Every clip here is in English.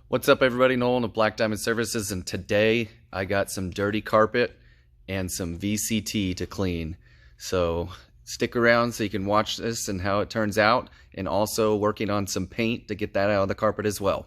What's up, everybody? Nolan of Black Diamond Services, and today I got some dirty carpet and some VCT to clean. So stick around so you can watch this and how it turns out, and also working on some paint to get that out of the carpet as well.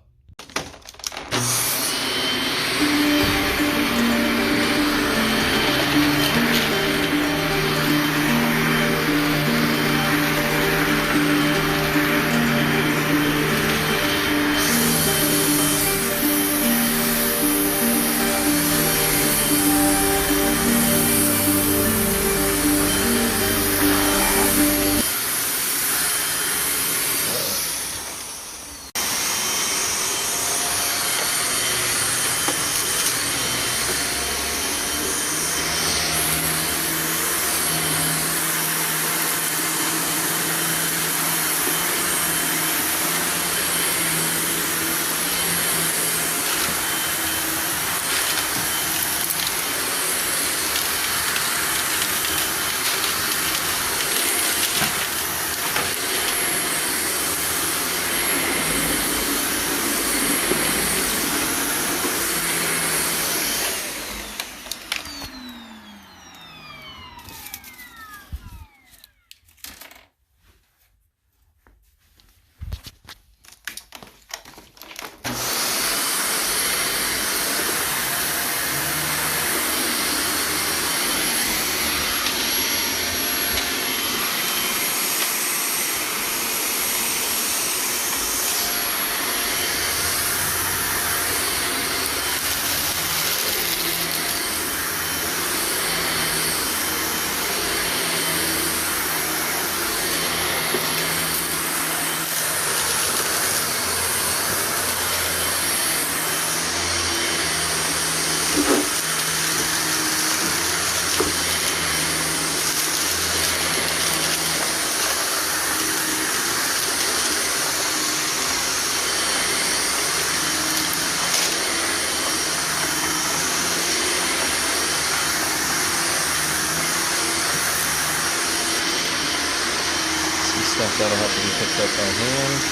Stuff that'll have to be picked up by hand.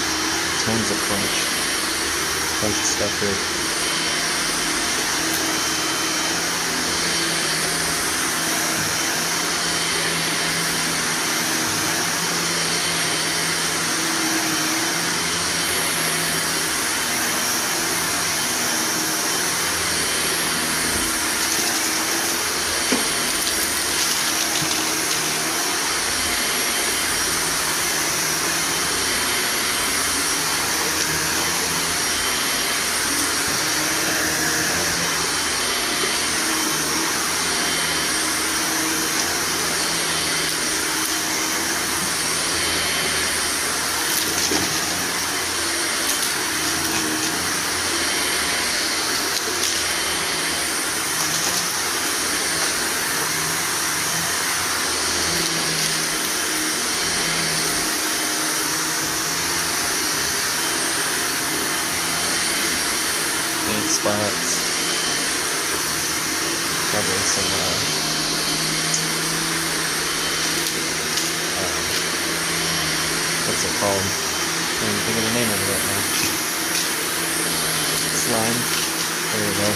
Tons of crunch. Bunch of stuff here. Spots, probably some, what's it called? I can't even think of the name of it right now. Slime. There we go.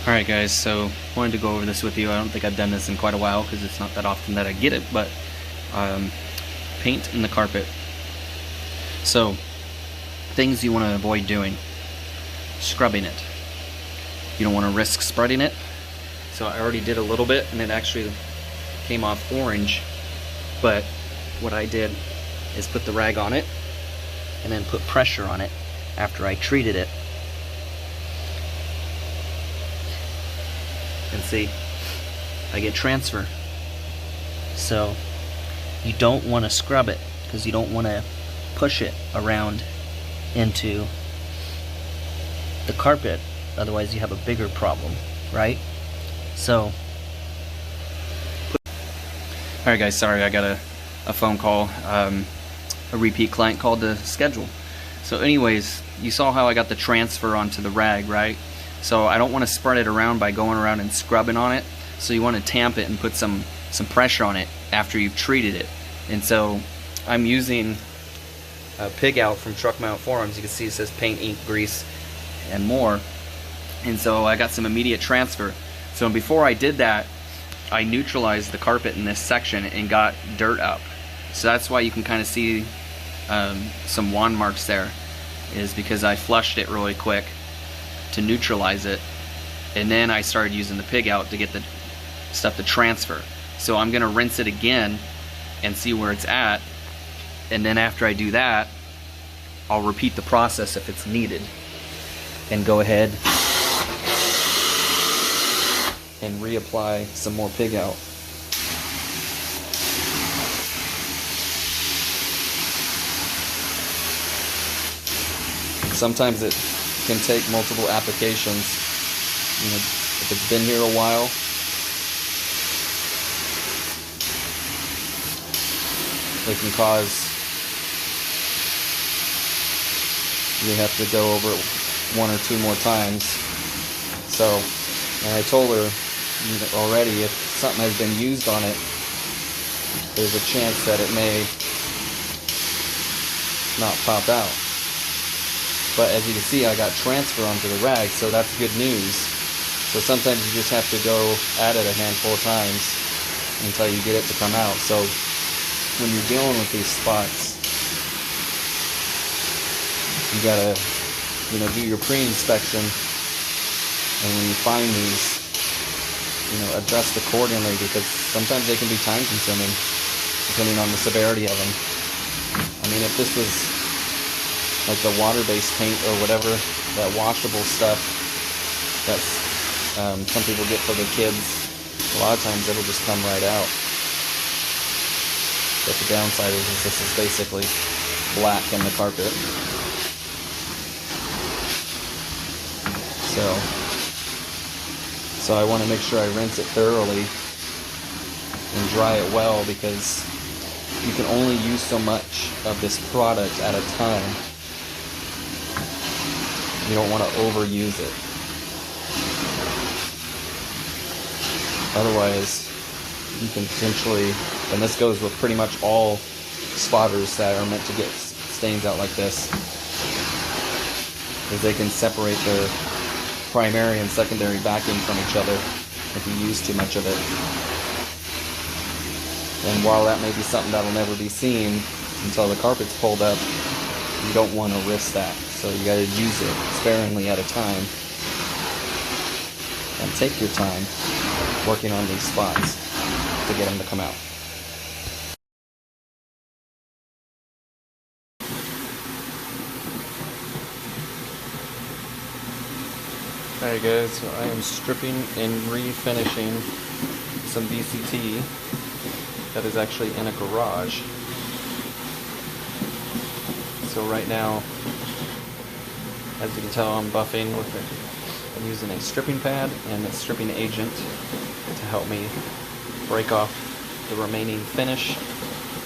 Alright guys, so wanted to go over this with you. I don't think I've done this in quite a while because it's not that often that I get it, but paint in the carpet. So, things you want to avoid doing. Scrubbing it. You don't want to risk spreading it. So I already did a little bit and it actually came off orange, but what I did is put the rag on it and then put pressure on it after I treated it. And see, I get transfer. So you don't want to scrub it because you don't want to push it around into the carpet, otherwise you have a bigger problem, right? So alright guys, sorry, I got a phone call, a repeat client called to schedule. So anyways, you saw how I got the transfer onto the rag, right? So I don't want to spread it around by going around and scrubbing on it. So you want to tamp it and put some pressure on it after you've treated it. And so I'm using a pig out from Truck Mount Forums. You can see it says paint, ink, grease, and more. And so I got some immediate transfer. So before I did that, I neutralized the carpet in this section and got dirt up. So that's why you can kind of see some wand marks there, is because I flushed it really quick to neutralize it, and then I started using the pig out to get the stuff to transfer. So I'm gonna rinse it again and see where it's at, and then after I do that, I'll repeat the process if it's needed and go ahead and reapply some more pig out. Sometimes it can take multiple applications. You know, if it's been here a while, it can cause you have to go over it one or two more times. So, and I told her already, if something has been used on it, there's a chance that it may not pop out. But as you can see, I got transfer onto the rag, so that's good news. So sometimes you just have to go at it a handful of times until you get it to come out. So when you're dealing with these spots, you gotta, do your pre-inspection, and when you find these, adjust accordingly, because sometimes they can be time consuming depending on the severity of them. I mean, if this was like the water-based paint or whatever, that washable stuff that some people get for their kids, a lot of times it'll just come right out. But the downside is this is basically black in the carpet. So I want to make sure I rinse it thoroughly and dry it well, because you can only use so much of this product at a time. You don't want to overuse it. Otherwise, you can potentially, and this goes with pretty much all spotters that are meant to get stains out like this, is they can separate their primary and secondary backing from each other if you use too much of it. And while that may be something that'll never be seen until the carpet's pulled up, you don't want to risk that. So you got to use it sparingly at a time, and take your time working on these spots to get them to come out. Alright guys, so I am stripping and refinishing some VCT that is actually in a garage. So right now, as you can tell, I'm buffing with it. I'm using a stripping pad and a stripping agent to help me break off the remaining finish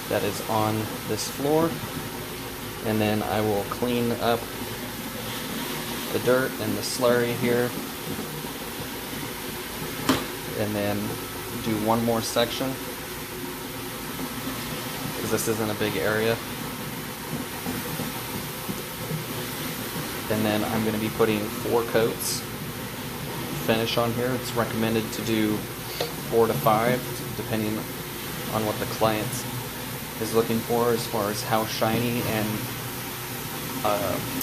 that is on this floor, and then I will clean up the dirt and the slurry here, and then do one more section because this isn't a big area. And then I'm going to be putting 4 coats, finish on here. It's recommended to do 4 to 5, depending on what the client is looking for as far as how shiny and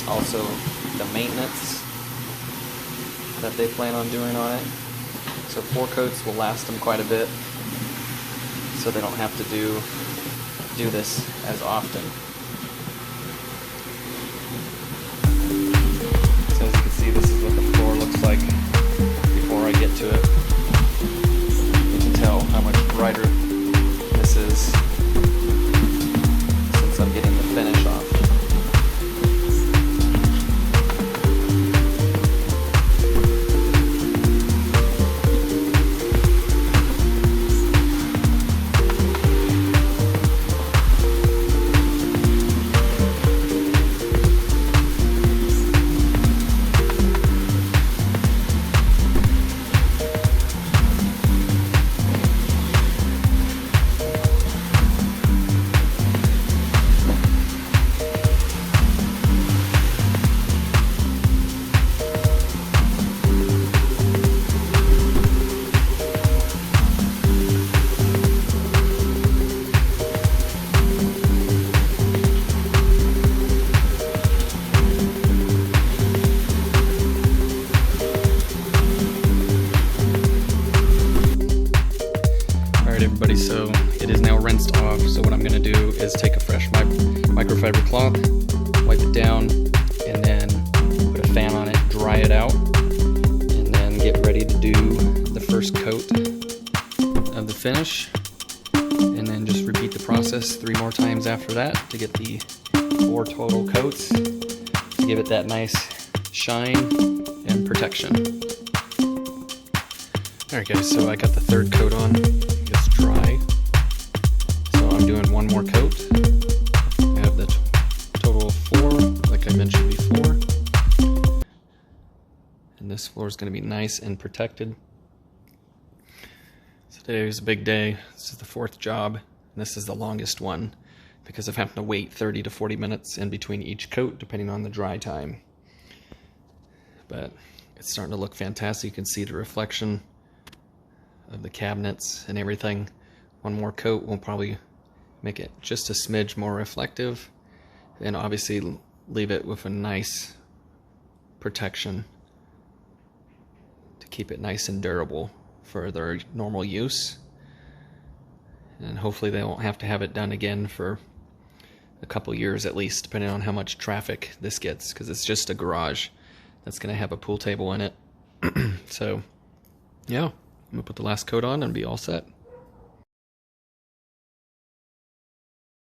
also the maintenance that they plan on doing on it. So 4 coats will last them quite a bit, so they don't have to do this as often. So as you can see, this is what the floor looks like before I get to it. You can tell how much brighter this is since I'm getting the finish off. Everybody, so it is now rinsed off. So what I'm going to do is take a fresh microfiber cloth, wipe it down, and then put a fan on it, dry it out, and then get ready to do the first coat of the finish, and then just repeat the process 3 more times after that to get the 4 total coats to give it that nice shine and protection. Alright guys, so I got the 3rd coat on. It's dry. So I'm doing 1 more coat. I have the total of 4, like I mentioned before. And this floor is going to be nice and protected. So today is a big day. This is the 4th job, and this is the longest one because of having to wait 30 to 40 minutes in between each coat, depending on the dry time. But it's starting to look fantastic. You can see the reflection of the cabinets and everything. 1 more coat will probably make it just a smidge more reflective, and obviously leave it with a nice protection to keep it nice and durable for their normal use. And hopefully they won't have to have it done again for a couple years at least, depending on how much traffic this gets, because it's just a garage that's going to have a pool table in it. So yeah, I'm going to put the last coat on and be all set.